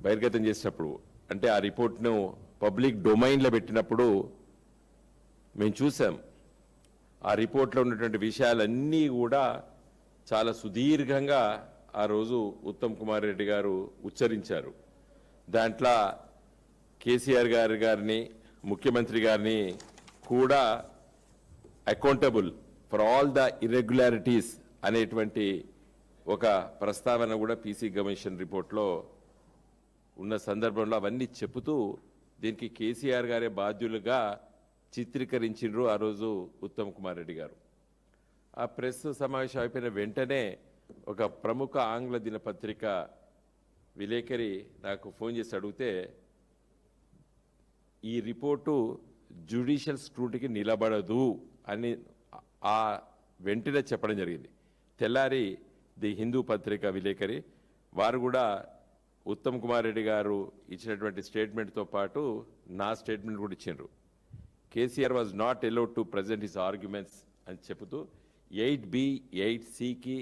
బహిర్గతం చేసినప్పుడు, అంటే ఆ రిపోర్ట్ను పబ్లిక్ డొమైన్లో పెట్టినప్పుడు మేము చూసాం. ఆ రిపోర్ట్లో ఉన్నటువంటి విషయాలన్నీ కూడా చాలా సుదీర్ఘంగా ఆ రోజు ఉత్తమ్ కుమార్ రెడ్డి గారు ఉచ్చరించారు. దాంట్లో కేసీఆర్ గారిని, ముఖ్యమంత్రి గారిని కూడా accountable for all the irregularities అనేటువంటి ఒక ప్రస్తావన కూడా పీసీ కమిషన్ రిపోర్ట్లో ఉన్న సందర్భంలో అవన్నీ చెబుతూ దీనికి కేసీఆర్ గారే బాధ్యులుగా చిత్రీకరించిండ్రు ఆ రోజు ఉత్తమ్ కుమార్ రెడ్డి గారు. ఆ ప్రెస్ సమావేశం అయిపోయిన వెంటనే ఒక ప్రముఖ ఆంగ్ల దినపత్రిక విలేకరి నాకు ఫోన్ చేసి అడిగితే ఈ రిపోర్టు జ్యుడిషియల్ స్క్రూటికి నిలబడదు అని ఆ వెంటనే చెప్పడం జరిగింది. తెల్లారి ది హిందూ పత్రిక విలేకరి వారు కూడా ఉత్తమ్ కుమార్ రెడ్డి గారు ఇచ్చినటువంటి స్టేట్మెంట్తో పాటు నా స్టేట్మెంట్ కూడా ఇచ్చిండ్రు. KCR was not allowed to present his arguments అని చెబుతూ 8B 8Cకి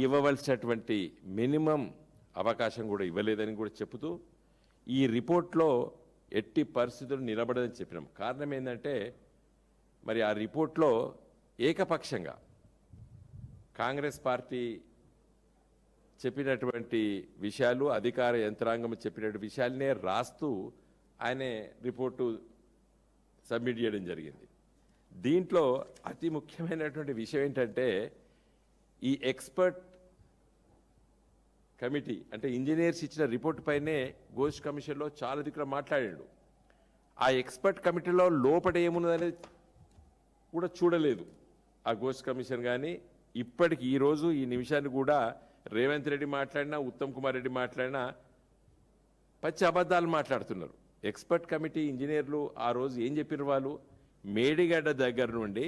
ఇవ్వవలసినటువంటి మినిమం అవకాశం కూడా ఇవ్వలేదని కూడా చెబుతూ ఈ రిపోర్ట్లో ఎట్టి పరిస్థితులు నిలబడదని చెప్పినాం. కారణం ఏంటంటే మరి ఆ రిపోర్ట్లో ఏకపక్షంగా కాంగ్రెస్ పార్టీ చెప్పినటువంటి విషయాలు, అధికార యంత్రాంగం చెప్పినటువంటి విషయాలనే రాస్తూ ఆయన రిపోర్టు సబ్మిట్ చేయడం జరిగింది. దీంట్లో అతి ముఖ్యమైనటువంటి విషయం ఏంటంటే ఈ ఎక్స్పర్ట్ కమిటీ అంటే ఇంజనీర్స్ ఇచ్చిన రిపోర్ట్ పైనే ఘోష్ కమిషన్లో చాలా దిక్కులు మాట్లాడాడు. ఆ ఎక్స్పర్ట్ కమిటీలో లోపల ఏమున్నదనేది కూడా చూడలేదు ఆ ఘోష్ కమిషన్. కానీ ఇప్పటికి ఈరోజు ఈ నిమిషాన్ని కూడా రేవంత్ రెడ్డి మాట్లాడినా, ఉత్తమ్ కుమార్ రెడ్డి మాట్లాడినా పచ్చి అబద్ధాలు మాట్లాడుతున్నారు. ఎక్స్పర్ట్ కమిటీ ఇంజనీర్లు ఆ రోజు ఏం చెప్పిన వాళ్ళు, మేడిగడ్డ దగ్గర నుండి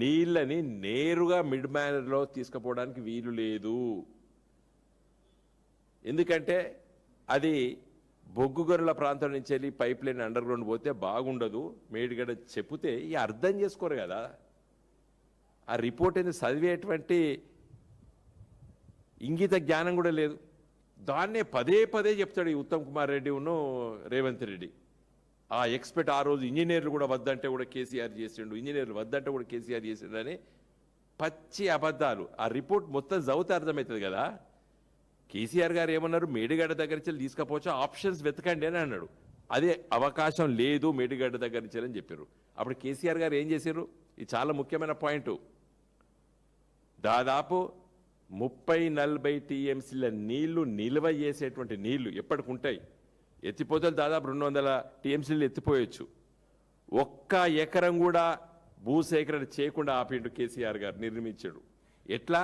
నీళ్ళని నేరుగా మిడ్ మ్యానర్లో తీసుకుపోవడానికి వీలు లేదు, ఎందుకంటే అది బొగ్గుగొర్రెల ప్రాంతం నుంచి వెళ్ళి పైప్ లైన్ అండర్ గ్రౌండ్ పోతే బాగుండదు. మేడిగడ్డ చెప్తే ఇక అర్థం చేసుకోరు కదా. ఆ రిపోర్ట్ అనేది చదివేటువంటి ఇంగిత జ్ఞానం కూడా లేదు. దాన్నే పదే పదే చెప్తాడు ఈ ఉత్తమ్ కుమార్ రెడ్డి రేవంత్ రెడ్డి. ఆ ఎక్స్పర్ట్ ఆ రోజు ఇంజనీర్లు కూడా వద్దంటే కూడా కేసీఆర్ చేసిండు, ఇంజనీర్లు వద్దంటే కూడా కేసీఆర్ చేసిండు అని పచ్చి అబద్ధాలు. ఆ రిపోర్ట్ మొత్తం చదివితే అర్థమవుతుంది కదా. కేసీఆర్ గారు ఏమన్నారు, మేడిగడ్డ దగ్గర నుంచి తీసుకపోవచ్చు, ఆప్షన్స్ వెతకండి అని అన్నాడు. అదే అవకాశం లేదు మేడిగడ్డ దగ్గర నుంచి అని చెప్పారు. అప్పుడు కేసీఆర్ గారు ఏం చేశారు, ఇది చాలా ముఖ్యమైన పాయింట్, దాదాపు 30-40 TMCల నీళ్లు నిల్వ చేసేటువంటి నీళ్లు ఎప్పటికి ఉంటాయి, ఎత్తిపోతలు దాదాపు 200 TMCలు ఎత్తిపోయొచ్చు. ఒక్క ఎకరం కూడా భూసేకరణ చేయకుండా ఆపిండు కేసీఆర్ గారు, నిర్మించాడు. ఎట్లా,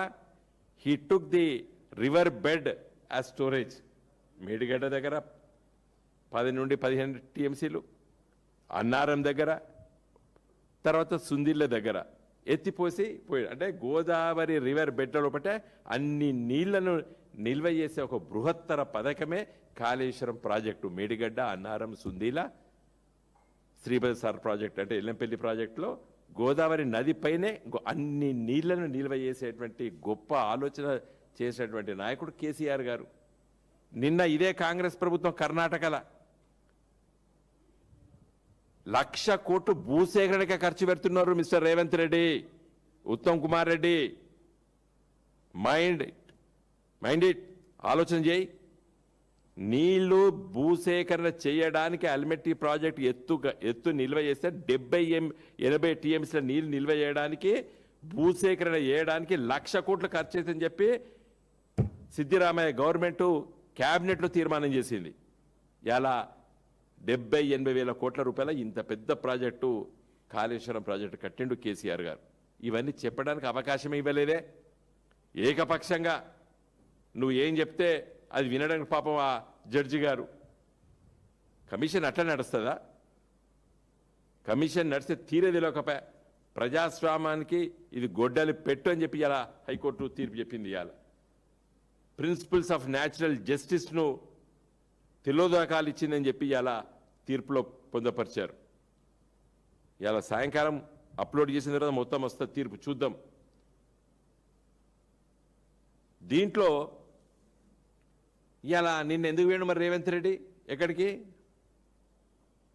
he took the river bed as storage. Medigadda దగ్గర 10 నుండి 15 TMCలు, అన్నారం దగ్గర, తర్వాత సుందిళ్ళ దగ్గర ఎత్తిపోసి పోయాడు. అంటే గోదావరి రివర్ బెడ్ లోపటే అన్ని నీళ్లను నిల్వ చేసే ఒక బృహత్తర పథకమే కాళేశ్వరం ప్రాజెక్టు. మేడిగడ్డ, అన్నారం, సుందీల, శ్రీబసార్ ప్రాజెక్ట్ అంటే ఎల్లంపల్లి ప్రాజెక్టులో గోదావరి నదిపైనే అన్ని నీళ్లను నిల్వ చేసేటువంటి గొప్ప ఆలోచన చేసినటువంటి నాయకుడు కేసీఆర్ గారు. నిన్న ఇదే కాంగ్రెస్ ప్రభుత్వం కర్ణాటకలో 1,00,000 కోట్లు భూసేకరణకే ఖర్చు పెడుతున్నారు. Mister Revanth Reddy, Uttam Kumar Reddy, mind it, ఆలోచన చేయి. నీళ్లు భూసేకరణ చేయడానికి అల్మెట్టి ప్రాజెక్టు ఎత్తు నిల్వ చేస్తే 70-80 TMCల నీళ్లు నిల్వ చేయడానికి, భూసేకరణ చేయడానికి 1,00,000 కోట్లు ఖర్చు అవుతుందని చెప్పి సిద్దిరామయ్య గవర్నమెంట్ క్యాబినెట్లో తీర్మానం చేసింది. ఇలా 70-80 వేల కోట్ల రూపాయల ఇంత పెద్ద ప్రాజెక్టు కాళేశ్వరం ప్రాజెక్టు కట్టిండు కేసీఆర్ గారు. ఇవన్నీ చెప్పడానికి అవకాశం ఇవ్వలేదే. ఏకపక్షంగా నువ్వు ఏం చెప్తే అది వినడానికి పాపం ఆ జడ్జి గారు. కమిషన్ అట్లా నడుస్తుందా? కమిషన్ నడిస్తే తీరేది లోకపే. ప్రజాస్వామ్యానికి ఇది గొడ్డలి పెట్టు అని చెప్పి ఇలా హైకోర్టు తీర్పు చెప్పింది. ఇవాళ ప్రిన్సిపల్స్ ఆఫ్ న్యాచురల్ జస్టిస్ను తిలోదకాలు ఇచ్చిందని చెప్పి ఇలా తీర్పులో పొందపరిచారు. ఇలా సాయంకాలం అప్లోడ్ చేసిన తర్వాత మొత్తం వస్తుంది తీర్పు, చూద్దాం. దీంట్లో ఇలా నిన్న ఎందుకు వేయండు మరి రేవంత్ రెడ్డి ఎక్కడికి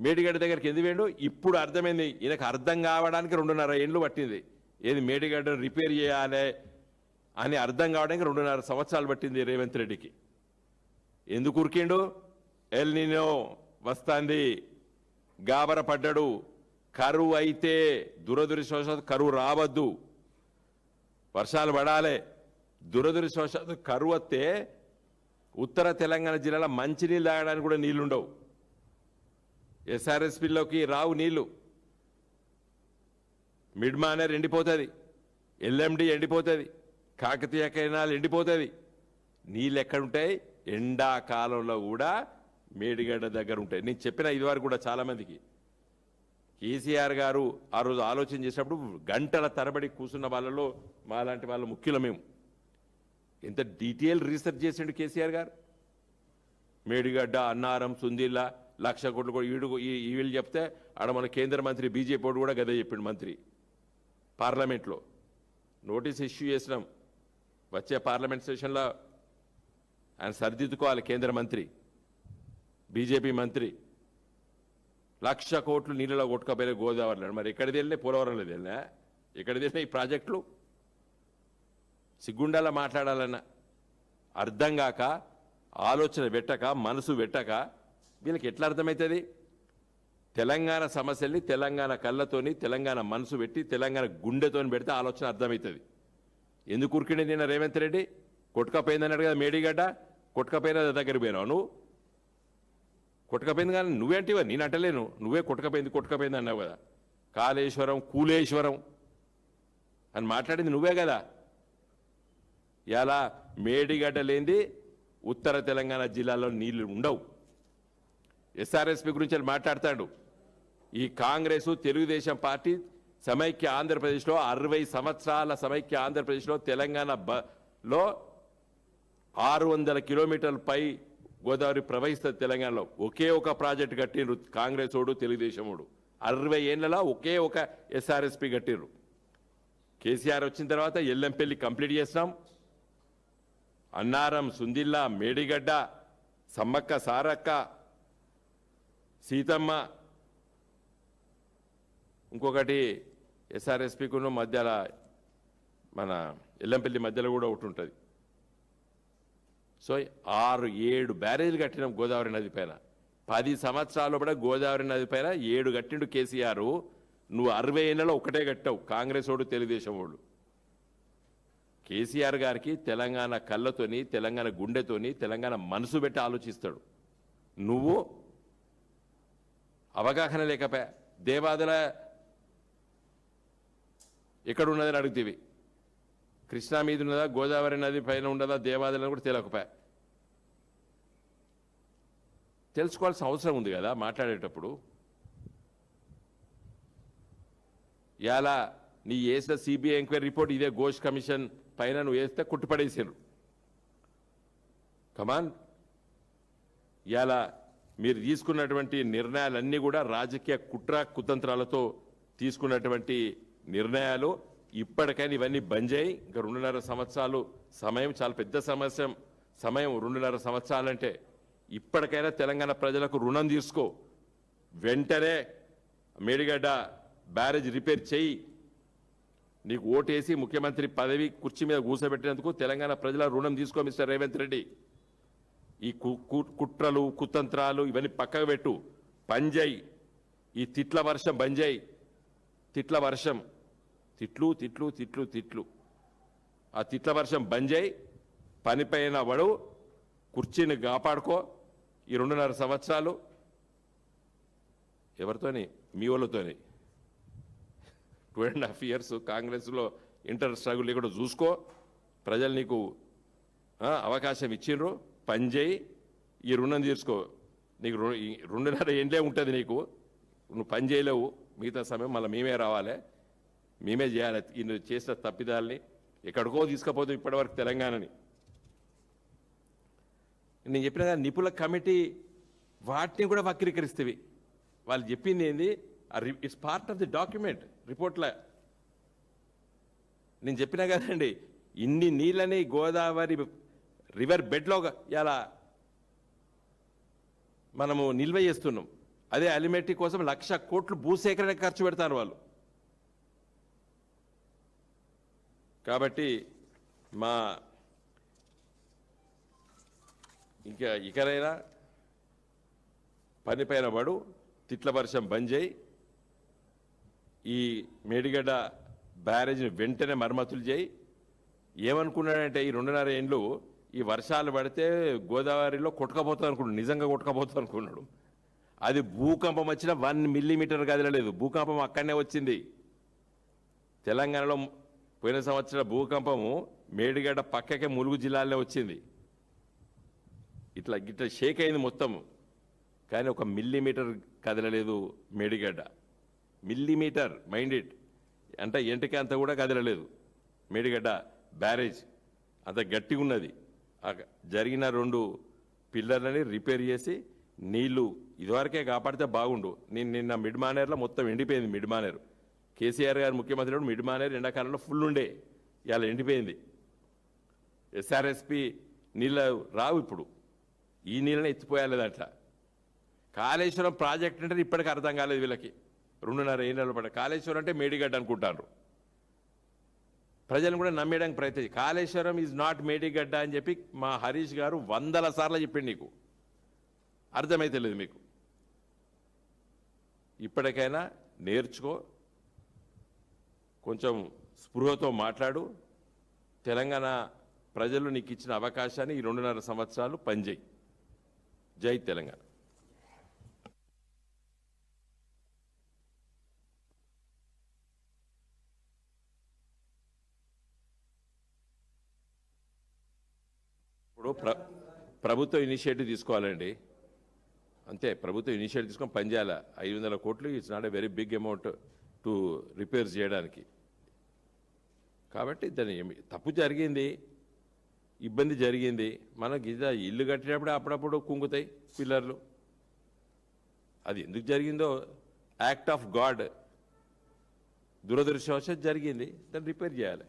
మేడిగడ్డ దగ్గరికి ఎందుకు వేయండు ఇప్పుడు అర్థమైంది ఈయనకు అర్థం కావడానికి 2.5 ఏళ్ళు పట్టింది ఏది మేడిగడ్డను రిపేర్ చేయాలి అని అర్థం కావడానికి 2.5 సంవత్సరాలు పట్టింది రేవంత్ రెడ్డికి ఎందుకు ఉరికిండు ఎల్ నినో వస్తాంది గాబర పడ్డాడు కరువు అయితే దురదృష్టవశాత్తు కరువు రావద్దు వర్షాలు పడాలి దురదృష్టవశాత్తు కరువు వస్తే ఉత్తర తెలంగాణ జిల్లాలో మంచినీళ్ళు తాగడానికి కూడా నీళ్లుండవు ఎస్ఆర్ఎస్పిలోకి రావు నీళ్లు మిడ్మానేర్ ఎండిపోతుంది ఎల్ఎండి ఎండిపోతుంది కాకతీయ కెనాల్ ఎండిపోతుంది నీళ్ళు ఎక్కడుంటాయి ఎండాకాలంలో కూడా మేడిగడ్డ దగ్గర ఉంటాయి నేను చెప్పిన ఇదివరకు కూడా చాలామందికి కేసీఆర్ గారు ఆ రోజు ఆలోచన చేసినప్పుడు గంటల తరబడి కూర్చున్న వాళ్ళలో మాలాంటి వాళ్ళు ముఖ్యులు మేము ఎంత డీటెయిల్ రీసెర్చ్ చేసిండు కేసీఆర్ గారు మేడిగడ్డ అన్నారం సుందిల్లా 1,00,000 కోట్లు కూడా వీళ్ళు చెప్తే ఆడ మన కేంద్ర మంత్రి బీజేపీ వాడు కూడా గదే చెప్పిండు మంత్రి పార్లమెంట్లో నోటీస్ ఇష్యూ చేసినాం వచ్చే పార్లమెంట్ సెషన్లో ఆయన సరిదిద్దుకోవాలి కేంద్ర మంత్రి బీజేపీ మంత్రి 1,00,000 కోట్లు నీళ్ళలో కొట్టుకపోయిన గోదావరిలో మరి ఎక్కడిది వెళ్ళినా పోలవరంలో వెళ్ళినా ఎక్కడిది వెళ్ళినా ఈ ప్రాజెక్టులు సిగ్గుండాల మాట్లాడాలన్న అర్థం కాక ఆలోచన పెట్టక మనసు పెట్టక వీళ్ళకి ఎట్లా అర్థమవుతుంది తెలంగాణ సమస్యల్ని తెలంగాణ కళ్ళతోని తెలంగాణ మనసు పెట్టి తెలంగాణ గుండెతోని పెడితే ఆలోచన అర్థమవుతుంది ఎందుకు ఉరికిండి నిన్న రేవంత్ రెడ్డి కొట్టుకపోయిందన్నాడు కదా మేడిగడ్డ కొట్టుకపోయిన దగ్గర పోయినావు నువ్వు కొట్టుకపోయింది కానీ నువ్వేంటివా నేను అంటలేను నువ్వే కొట్టుకపోయింది అన్నావు కదా కాళేశ్వరం కూలేశ్వరం అని మాట్లాడింది నువ్వే కదా ఇలా మేడిగడ్డ లేనిది ఉత్తర తెలంగాణ జిల్లాలో నీళ్లు ఉండవు ఎస్ఆర్ఎస్పి గురించి మాట్లాడతాడు ఈ కాంగ్రెసు తెలుగుదేశం పార్టీ సమైక్య ఆంధ్రప్రదేశ్లో 60 సంవత్సరాల సమైక్య ఆంధ్రప్రదేశ్లో తెలంగాణలో 600 కిలోమీటర్ల పై గోదావరి ప్రవహిస్తుంది తెలంగాణలో ఒకే ఒక ప్రాజెక్టు కట్టిండ్రు కాంగ్రెస్ ఓడు తెలుగుదేశం ఓడు 60 ఏళ్లలో ఒకే ఒక ఎస్ఆర్ఎస్పి కట్టిండ్రు కేసీఆర్ వచ్చిన తర్వాత ఎల్లంపల్లి కంప్లీట్ చేసినాం అన్నారం సుందిల్లా మేడిగడ్డ సమ్మక్క సారక్క సీతమ్మ ఇంకొకటి ఎస్ఆర్ఎస్పికును మధ్యలో మన ఎల్లంపల్లి మధ్యలో కూడా ఒకటి ఉంటుంది సో 6-7 బ్యారేజీలు కట్టినాం గోదావరి నది పైన 10 సంవత్సరాలు కూడా గోదావరి నది పైన 7 కట్టిండు కేసీఆర్ నువ్వు 60 ఏళ్ళలో ఒకటే కట్టావు కాంగ్రెస్ ఓడు తెలుగుదేశం ఓడు కేసీఆర్ గారికి తెలంగాణ కళ్ళతోని తెలంగాణ గుండెతోని తెలంగాణ మనసు పెట్టి ఆలోచిస్తాడు నువ్వు అవగాహన లేకపోయా దేవాదుల ఎక్కడ ఉన్నదని అడుగుతీవి కృష్ణా మీద ఉన్నదా గోదావరి నది పైన ఉన్నదా దేవాదులని కూడా తెలియకపోయా తెలుసుకోవాల్సిన అవసరం ఉంది కదా మాట్లాడేటప్పుడు ఇలా నీ వేసిన సిబిఐ ఎంక్వైరీ రిపోర్ట్ ఇదే ఘోష్ కమిషన్ పైన నువ్వు వేస్తే కుట్టుపడేసారు కమాన్ ఇలా మీరు తీసుకున్నటువంటి నిర్ణయాలన్నీ కూడా రాజకీయ కుట్ర కుతంత్రాలతో తీసుకున్నటువంటి నిర్ణయాలు ఇప్పటికైనా ఇవన్నీ బంద్ చేయి ఇంకా 2.5 సంవత్సరాలు సమయం చాలా పెద్ద సమయం 2.5 సంవత్సరాలంటే ఇప్పటికైనా తెలంగాణ ప్రజలకు రుణం తీసుకో వెంటనే మేడిగడ్డ బ్యారేజ్ రిపేర్ చేయి నీకు ఓటేసి ముఖ్యమంత్రి పదవి కుర్చీ మీద కూర్చోబెట్టినందుకు తెలంగాణ ప్రజల రుణం తీసుకో మిస్టర్ రేవంత్ రెడ్డి ఈ కుట్రలు కుతంత్రాలు ఇవన్నీ పక్కకు పెట్టు పంజయ్ ఈ తిట్ల వర్షం బంజయ్ తిట్ల వర్షం తిట్లు తిట్లు తిట్లు తిట్లు ఆ తిట్ల వర్షం బంజయ్ పనిపైన వడు కుర్చీని కాపాడుకో ఈ 2.5 సంవత్సరాలు ఎవరితోని మీ వాళ్ళతోని 2.5 years కాంగ్రెస్లో ఇంటర్ స్ట్రగుల్ కూడా చూసుకో ప్రజలు నీకు అవకాశం ఇచ్చిండ్రు పనిచేయి ఈ రుణం తీర్చుకో నీకు 2.5 ఏండ్లే ఉంటుంది నీకు నువ్వు పని చేయలేవు మిగతా సమయం మళ్ళీ మేమే రావాలి మేమే చేయాలి నువ్వు చేసిన తప్పిదాలని ఎక్కడికో తీసుకుపోతాం ఇప్పటివరకు తెలంగాణని నేను చెప్పిన నిపుణుల కమిటీ వాటిని కూడా వక్రీకరిస్తేవి వాళ్ళు చెప్పింది ఏంది it's part of the document రిపోర్ట్లా నేను చెప్పినా కదండి ఇన్ని నీళ్ళని గోదావరి రివర్ బెడ్లో ఇలా మనము నిల్వ చేస్తున్నాం. అదే అలిమెట్టి కోసం 1,00,000 కోట్లు భూసేకరణ ఖర్చు పెడతారు వాళ్ళు. కాబట్టి మా ఇంకా ఇకనైనా పనిపైన పడు, తిట్ల వర్షం బంద్ చేయి, ఈ మేడిగడ్డ బ్యారేజ్ని వెంటనే మరమ్మతులు చేయి. ఏమనుకున్నాడంటే ఈ 2.5 ఏండ్లు ఈ వర్షాలు పడితే గోదావరిలో కొట్టుకపోతుంది అనుకున్నాడు, నిజంగా కొట్టుకపోతుంది అనుకున్నాడు. అది భూకంపం వచ్చిన 1 మిల్లీమీటర్ కదలలేదు. భూకంపం అక్కడనే వచ్చింది. తెలంగాణలో పోయిన సంవత్సరం భూకంపము మేడిగడ్డ పక్కకే ములుగు జిల్లాలో వచ్చింది. ఇట్లా షేక్ అయింది మొత్తం, కానీ 1 మిల్లీమీటర్ కదలలేదు మేడిగడ్డ. మిల్లీమీటర్, మైండ్ ఇట్, అంటే ఎంటికి అంత కూడా కదలలేదు. మేడిగడ్డ బ్యారేజ్ అంత గట్టిగా ఉన్నది. జరిగిన 2 పిల్లర్లని రిపేర్ చేసి నీళ్లు ఇదివరకే కాపాడితే బాగుండు. నిన్న మిడ్ మానేర్లో మొత్తం ఎండిపోయింది. మిడ్ మానేరు కేసీఆర్ గారు ముఖ్యమంత్రి మిడ్ మానేరు ఎండాకాలంలో ఫుల్ ఉండే, ఇవాళ ఎండిపోయింది. ఎస్ఆర్ఎస్పి నీళ్ళు రావు ఇప్పుడు, ఈ నీళ్ళని ఎత్తిపోయాలి దాంట్లో. కాళేశ్వరం ప్రాజెక్ట్ అంటే ఇప్పటికీ అర్థం కాలేదు వీళ్ళకి. 2.5 ఏళ్ళలో పడ్డ కాళేశ్వరం అంటే మేడిగడ్డ అనుకుంటారు. ప్రజలను కూడా నమ్మేయడానికి ప్రయత్నం. కాళేశ్వరం ఈజ్ నాట్ మేడిగడ్డ అని చెప్పి మా హరీష్ గారు 100 సార్లు చెప్పిండు. నీకు అర్థమైతే లేదు మీకు. ఇప్పటికైనా నేర్చుకో, కొంచెం స్పృహతో మాట్లాడు. తెలంగాణ ప్రజలు నీకు ఇచ్చిన అవకాశాన్ని ఈ 2.5 సంవత్సరాలు పనిచేయి. జై తెలంగాణ. ఇప్పుడు ప్రభుత్వం ఇనిషియేటివ్ తీసుకోవాలండి, అంతే. ప్రభుత్వం ఇనిషియేటివ్ తీసుకొని పనిచేయాలి. 500 కోట్లు it's not a very big amount to repair చేయడానికి. కాబట్టి దాని తప్పు జరిగింది, ఇబ్బంది జరిగింది. మనకి ఇల్లు కట్టినప్పుడు అప్పుడప్పుడు కుంగుతాయి పిల్లర్లు. అది ఎందుకు జరిగిందో యాక్ట్ ఆఫ్ గాడ్, దురదృష్టవశాత్తు జరిగింది, దాన్ని రిపేర్ చేయాలి.